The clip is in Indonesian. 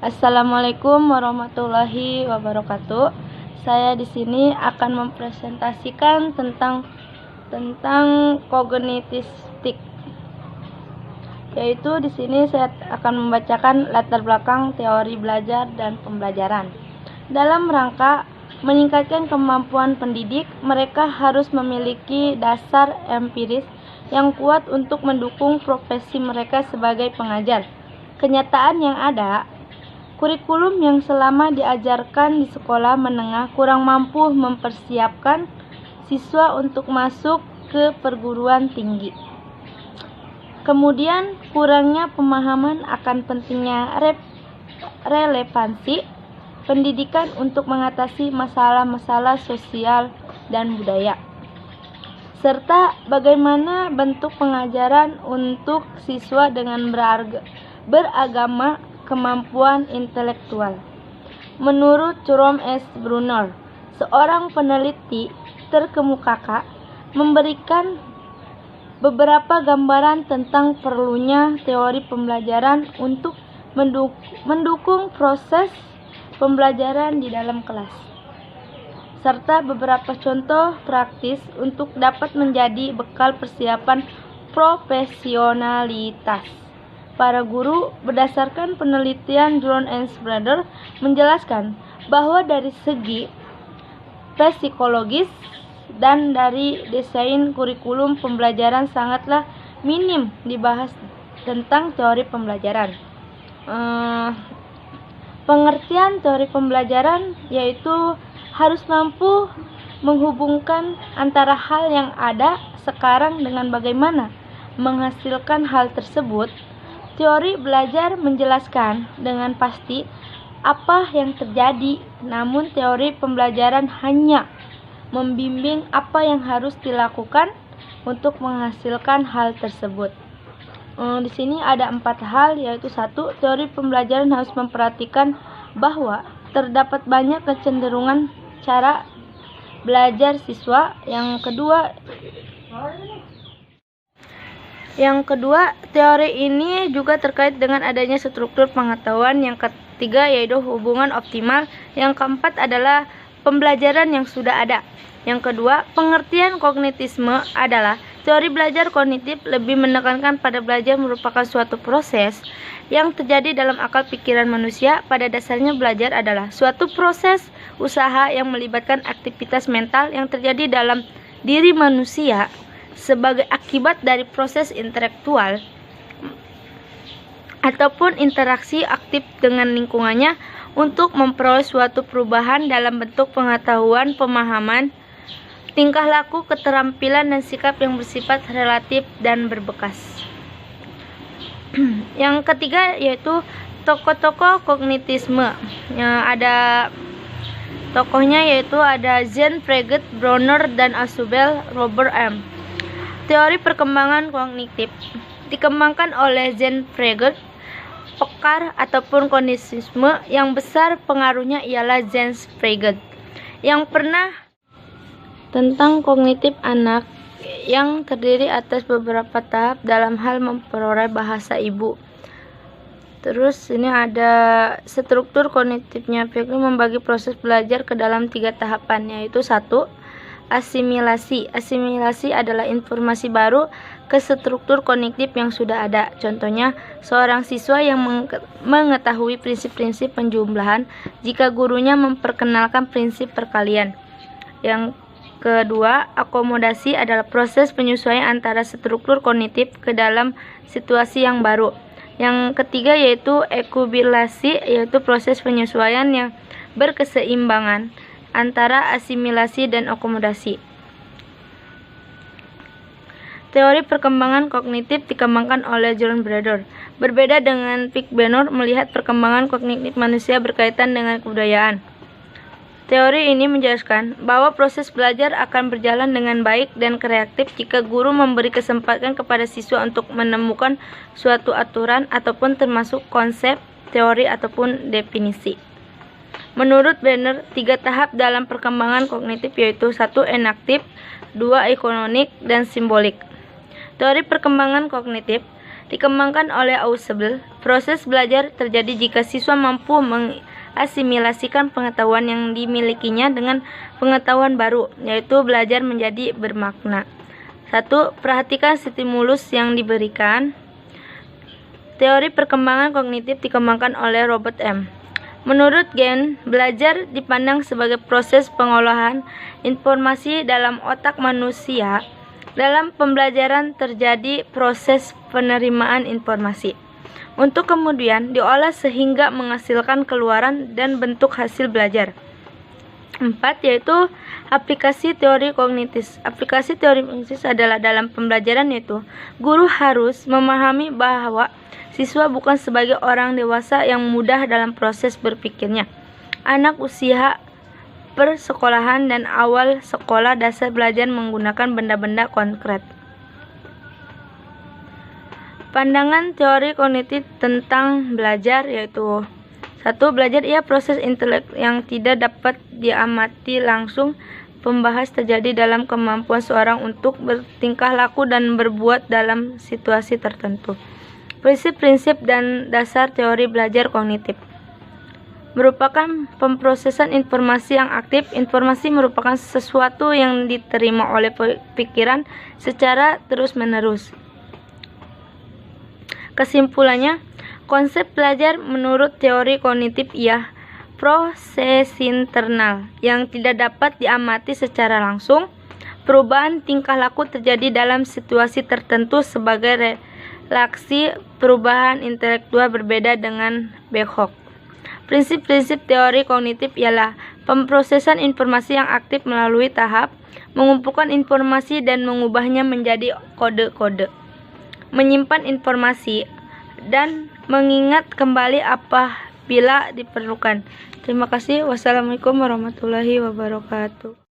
Assalamualaikum warahmatullahi wabarakatuh. Saya di sini akan mempresentasikan tentang kognitistik. Yaitu di sini saya akan membacakan latar belakang teori belajar dan pembelajaran. Dalam rangka meningkatkan kemampuan pendidik, mereka harus memiliki dasar empiris yang kuat untuk mendukung profesi mereka sebagai pengajar. Kenyataan yang ada, kurikulum yang selama diajarkan di sekolah menengah kurang mampu mempersiapkan siswa untuk masuk ke perguruan tinggi. Kemudian, kurangnya pemahaman akan pentingnya relevansi pendidikan untuk mengatasi masalah-masalah sosial dan budaya, serta bagaimana bentuk pengajaran untuk siswa dengan beragama kemampuan intelektual. Menurut Jerome S. Bruner, seorang peneliti terkemuka, memberikan beberapa gambaran tentang perlunya teori pembelajaran untuk mendukung proses pembelajaran di dalam kelas, serta beberapa contoh praktis untuk dapat menjadi bekal persiapan profesionalitas. Para guru berdasarkan penelitian Drone and Brother menjelaskan bahwa dari segi psikologis dan dari desain kurikulum pembelajaran sangatlah minim dibahas tentang teori pembelajaran. Pengertian teori pembelajaran yaitu harus mampu menghubungkan antara hal yang ada sekarang dengan bagaimana menghasilkan hal tersebut. Teori belajar menjelaskan dengan pasti apa yang terjadi, namun teori pembelajaran hanya membimbing apa yang harus dilakukan untuk menghasilkan hal tersebut. Di sini ada 4 hal, yaitu 1. Teori pembelajaran harus memperhatikan bahwa terdapat banyak kecenderungan cara belajar siswa. Yang kedua, teori ini juga terkait dengan adanya struktur pengetahuan. Yang ketiga, yaitu hubungan optimal. Yang keempat adalah pembelajaran yang sudah ada. Yang kedua, pengertian kognitisme adalah teori belajar kognitif lebih menekankan pada belajar merupakan suatu proses yang terjadi dalam akal pikiran manusia. Pada dasarnya belajar adalah suatu proses usaha yang melibatkan aktivitas mental yang terjadi dalam diri manusia sebagai akibat dari proses intelektual ataupun interaksi aktif dengan lingkungannya untuk memperoleh suatu perubahan dalam bentuk pengetahuan, pemahaman, tingkah laku, keterampilan, dan sikap yang bersifat relatif dan berbekas. Yang ketiga yaitu tokoh-tokoh kognitisme. Ada tokohnya yaitu ada Jean Piaget, Brunner, dan Ausubel, Robert M. Teori perkembangan kognitif dikembangkan oleh Jean Piaget. Pekar ataupun kognitisme yang besar pengaruhnya ialah Jean Piaget yang pernah tentang kognitif anak yang terdiri atas beberapa tahap dalam hal memperoleh bahasa ibu. Terus ini ada struktur kognitifnya. Piaget membagi proses belajar ke dalam 3 tahapan, yaitu 1. Asimilasi. Asimilasi adalah informasi baru ke struktur kognitif yang sudah ada. Contohnya, seorang siswa yang mengetahui prinsip-prinsip penjumlahan jika gurunya memperkenalkan prinsip perkalian. Yang kedua, akomodasi adalah proses penyesuaian antara struktur kognitif ke dalam situasi yang baru. Yang ketiga yaitu ekubilasi, yaitu proses penyesuaian yang berkeseimbangan antara asimilasi dan akomodasi. Teori perkembangan kognitif dikembangkan oleh John Brother. Berbeda dengan Piaget melihat perkembangan kognitif manusia berkaitan dengan kebudayaan. Teori ini menjelaskan bahwa proses belajar akan berjalan dengan baik dan kreatif jika guru memberi kesempatan kepada siswa untuk menemukan suatu aturan ataupun termasuk konsep, teori, ataupun definisi. Menurut Brenner, 3 tahap dalam perkembangan kognitif yaitu 1. Enaktif, 2. Ekonomik, dan simbolik. Teori perkembangan kognitif dikembangkan oleh Ausubel, Proses belajar terjadi jika siswa mampu mengasimilasikan pengetahuan yang dimilikinya dengan pengetahuan baru, yaitu belajar menjadi bermakna. 1. Perhatikan stimulus yang diberikan. Teori perkembangan kognitif dikembangkan oleh Robert M. Menurut Gen, belajar dipandang sebagai proses pengolahan informasi dalam otak manusia. Dalam pembelajaran terjadi proses penerimaan informasi untuk kemudian diolah sehingga menghasilkan keluaran dan bentuk hasil belajar. 4. Yaitu aplikasi teori kognitif. Aplikasi teori kognitif adalah dalam pembelajaran, yaitu guru harus memahami bahwa siswa bukan sebagai orang dewasa yang mudah dalam proses berpikirnya. Anak usia persekolahan dan awal sekolah dasar belajar menggunakan benda-benda konkret. Pandangan teori kognitif tentang belajar, yaitu 1. Belajar ia proses intelek yang tidak dapat diamati langsung. Pembahas terjadi dalam kemampuan seorang untuk bertingkah laku dan berbuat dalam situasi tertentu. Prinsip-prinsip dan dasar teori belajar kognitif merupakan pemrosesan informasi yang aktif. Informasi merupakan sesuatu yang diterima oleh pikiran secara terus-menerus. Kesimpulannya, konsep belajar menurut teori kognitif ialah proses internal yang tidak dapat diamati secara langsung. Perubahan tingkah laku terjadi dalam situasi tertentu sebagai reaksi perubahan intelektual berbeda dengan Beckhoff. Prinsip-prinsip teori kognitif ialah pemrosesan informasi yang aktif melalui tahap mengumpulkan informasi dan mengubahnya menjadi kode-kode, menyimpan informasi, dan mengingat kembali apabila diperlukan. Terima kasih. Wassalamualaikum warahmatullahi wabarakatuh.